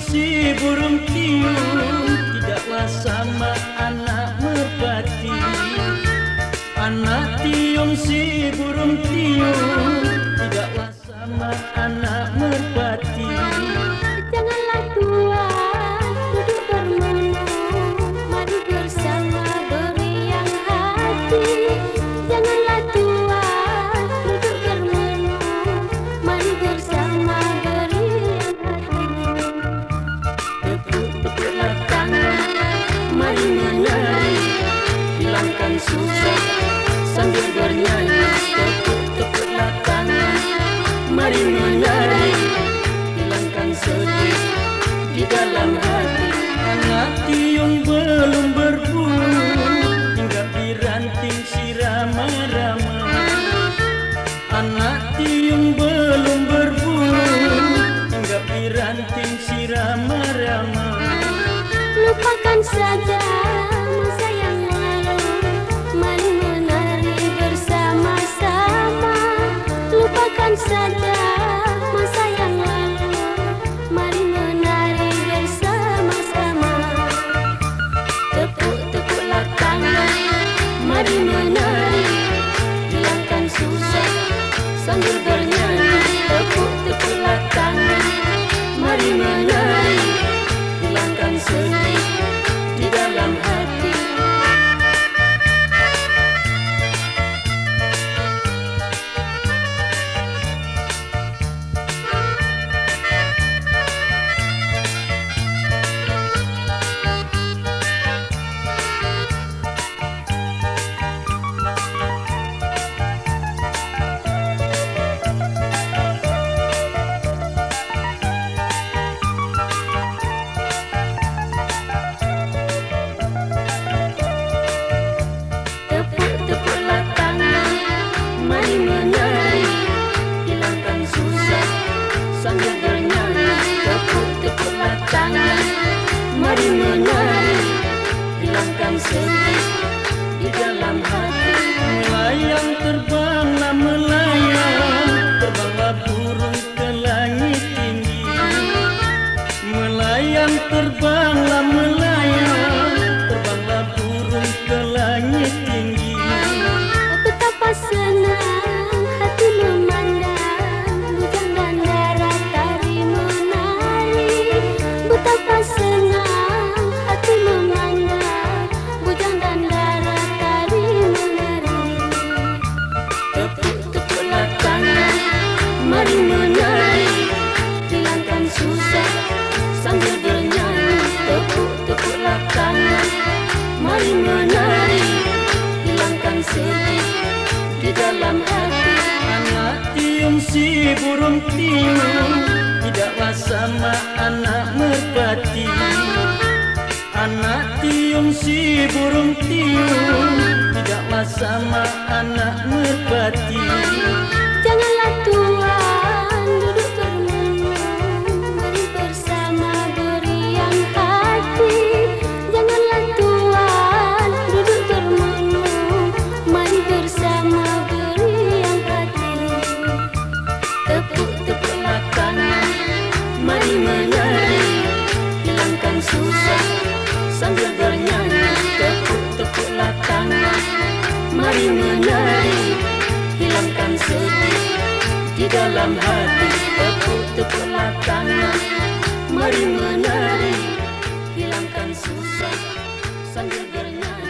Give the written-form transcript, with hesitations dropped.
si burung tiung tidaklah sama anak merpati. Anak tiung si burung tiung tidaklah sama anak merpati. Janganlah tua duduk bermenung, mari bersama beriang hati. Janganlah tua duduk bermenung, mari bersama beriang hati. Tepuk-tepuklah tangan, mari menari, hilangkan susah sambil bernyanyi. Tepuk-tepuklah tangan, mari menari, hilangkan sedih di dalam hati. Anak tiung belum berbulu, hinggap di ranting si rama-rama. Anak tiung belum berbulu, hinggap di ranting si rama-rama. Lupakan saja masa yang lalu, mari menari bersama-sama. Lupakan saja masa yang lalu, mari menari bersama-sama. Tepuk-tepuklah tangan, mari menari, hilangkan susah sambil bernyanyi. Tepuk-tepuklah tangan, mari menari, hilangkan sedih di dalam hati. Tepuk-tepuklah tangan, mari menari, hilangkan susah sambil bernyanyi. Tepuk-tepuklah tangan, mari menari, hilangkan sedih di dalam hati. Melayang terbanglah melayang, terbanglah burung ke langit tinggi. Melayang terbanglah melayang, terbanglah burung ke langit tinggi. Betapa senang hati memandang bujang dan darat tari menari. Betapa senang hati memandang bujang dan darat tari menari. Tepuk-tepuklah tangan, mari menari, hilangkan susah sambil bernyanyi. Tepuk-tepuklah tangan, mari menari, hilangkan sedih di dalam hati. Anak tiung si burung tiung tidaklah sama anak merpati. Anak tiung si burung tiung tidaklah sama anak merpati. Janganlah tuan duduk bermenung, mari bersama beriang hati. Janganlah tuan duduk bermenung, mari bersama beriang hati. Tepuk-tepuklah tangan, mari menari, hilangkan susah sambil bernyanyi. Tepuk-tepuklah tangan, mari menari, hilangkan sedih di dalam hati. Tepuk-tepuklah tangan, mari menari, hilangkan susah sambil bernyanyi.